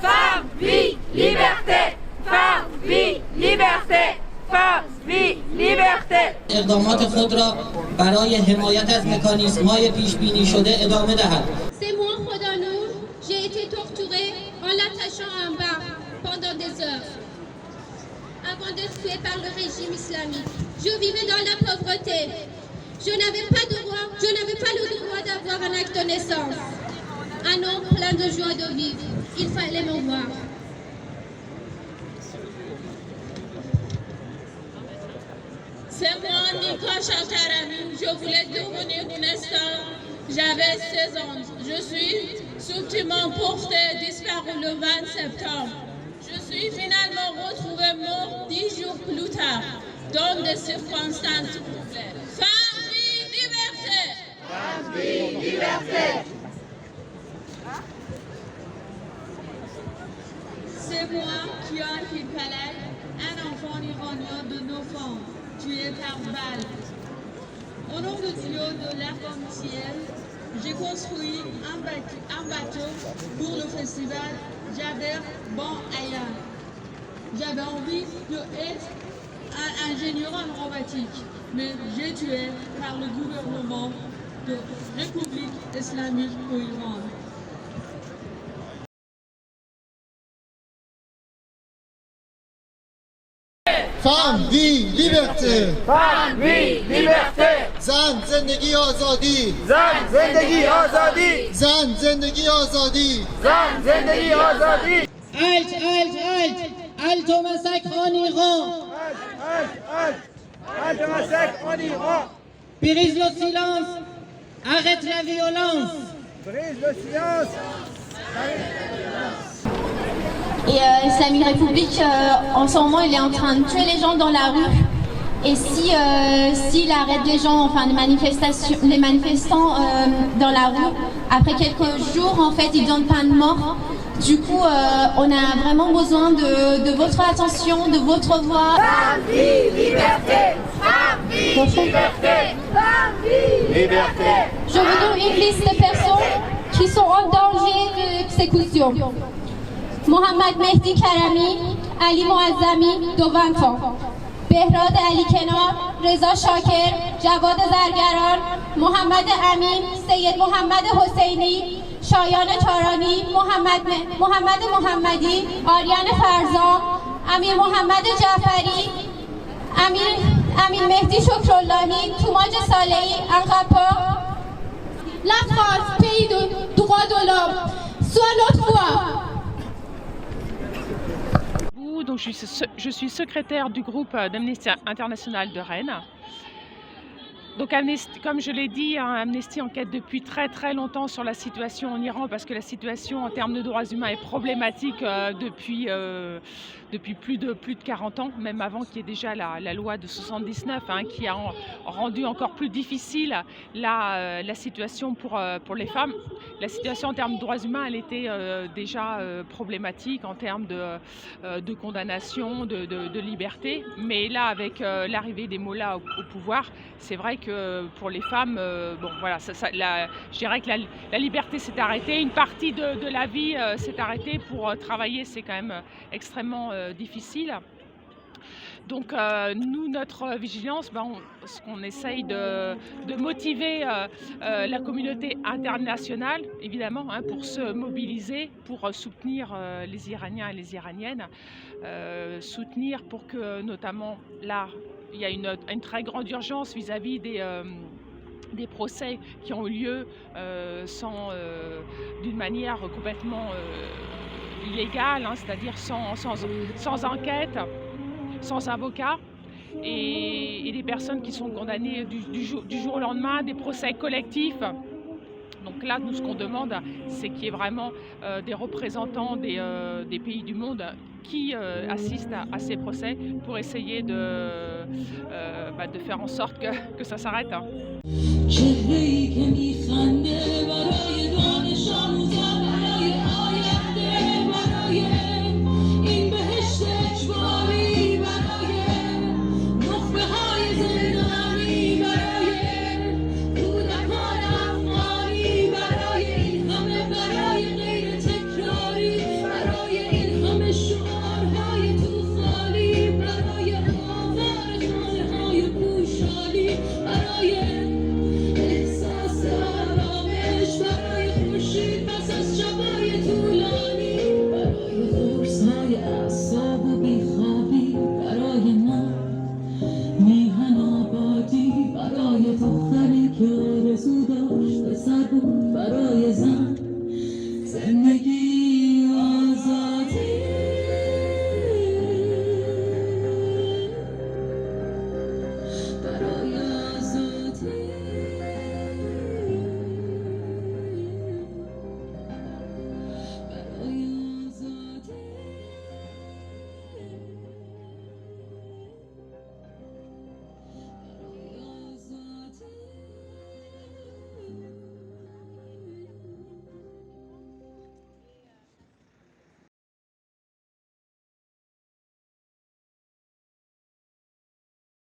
Femme, vie, liberté. Femme, vie, liberté. Femme, vie, liberté. اقدامات خود را برای حمایت از مکانیزم‌های پیش‌بینی شده ادامه دهد. C'est moi, Khodanur. J'ai été torturée en l'attachant à un bar pendant des heures. Avant d'être tuée par le régime islamique, je vivais dans la pauvreté. Je n'avais pas le droit d'avoir un acte de naissance. Un homme plein de joie de vivre. Il fallait me voir. C'est moi, Nika Chakarami. Je voulais devenir une star. J'avais 16 ans. Je suis subtilement portée disparue le 20 septembre. Je suis finalement retrouvée morte 10 jours plus tard, dans des circonstances troublées. Femme, vie, liberté! Femme, vie, liberté. C'est moi qui ai Palais, un enfant iranien de 9 ans, tué par balle. Au nom de Dieu de l'arc-en-ciel, j'ai construit un bateau pour le festival Jaber Ban Aya. J'avais envie d'être un ingénieur en robotique, mais j'ai tué par le gouvernement de République islamique de Iran. Femme, vie, liberté. Femme, vie, liberté. زن زندگی آزادی. زن، زندگی آزادی. زن زندگی آزادی. زن، زندگی آزادی. Halte, halte, halte. Halte au massacre en Iran. Halte au massacre en Iran. Brise le silence. Arrête la violence. Brise le silence. Et Islamic Republic, en ce moment, il est en train de tuer les gens dans la rue. Et s'il arrête les gens, enfin les manifestants dans la rue, après quelques jours, en fait, ils donnent peine de mort. Du coup, on a vraiment besoin de votre attention, de votre voix. Femme, vie, liberté. Femme, vie, liberté. Femme, vie, liberté. Je vous donne une liste de personnes qui sont en danger d'exécution. Mohammad Mehdi Karami, Ali Moazzami, de 20 ans. Behrad Ali Kenar, Reza Shaker, Jawad Zargaran, Mohammad Amin, Sayyed Mohammad Hosseini, Shayan Tarani, Mohammad Mohammadi, Aryan Farzan, Amir Mohammad Jafari, Amir Mehdi Shukrullahi, Toumaj Salehi, Anqapa. La France, pays de droit de l'homme, soit notre voix. Donc je suis secrétaire du groupe d'Amnesty International de Rennes. Donc Amnesty, comme je l'ai dit, Amnesty enquête depuis très très longtemps sur la situation en Iran parce que la situation en termes de droits humains est problématique depuis plus de 40 ans, même avant qu'il y ait déjà la loi de 79 qui a rendu encore plus difficile la situation pour les femmes. La situation en termes de droits humains, elle était déjà problématique en termes de condamnation, de liberté. Mais là, avec l'arrivée des mollahs au pouvoir, c'est vrai que pour les femmes, je dirais que la liberté s'est arrêtée. Une partie de la vie s'est arrêtée. Pour travailler, c'est quand même extrêmement difficile. Donc nous, notre vigilance, ce qu'on essaye de motiver la communauté internationale, évidemment, pour se mobiliser, pour soutenir les Iraniens et les Iraniennes, soutenir pour que, notamment, là, il y a une très grande urgence vis-à-vis des procès qui ont eu lieu d'une manière complètement illégale, c'est-à-dire sans enquête, sans avocat, et des personnes qui sont condamnées du jour au lendemain, des procès collectifs. Donc là, nous, ce qu'on demande, c'est qu'il y ait vraiment des représentants des pays du monde qui assistent à ces procès pour essayer de faire en sorte que ça s'arrête.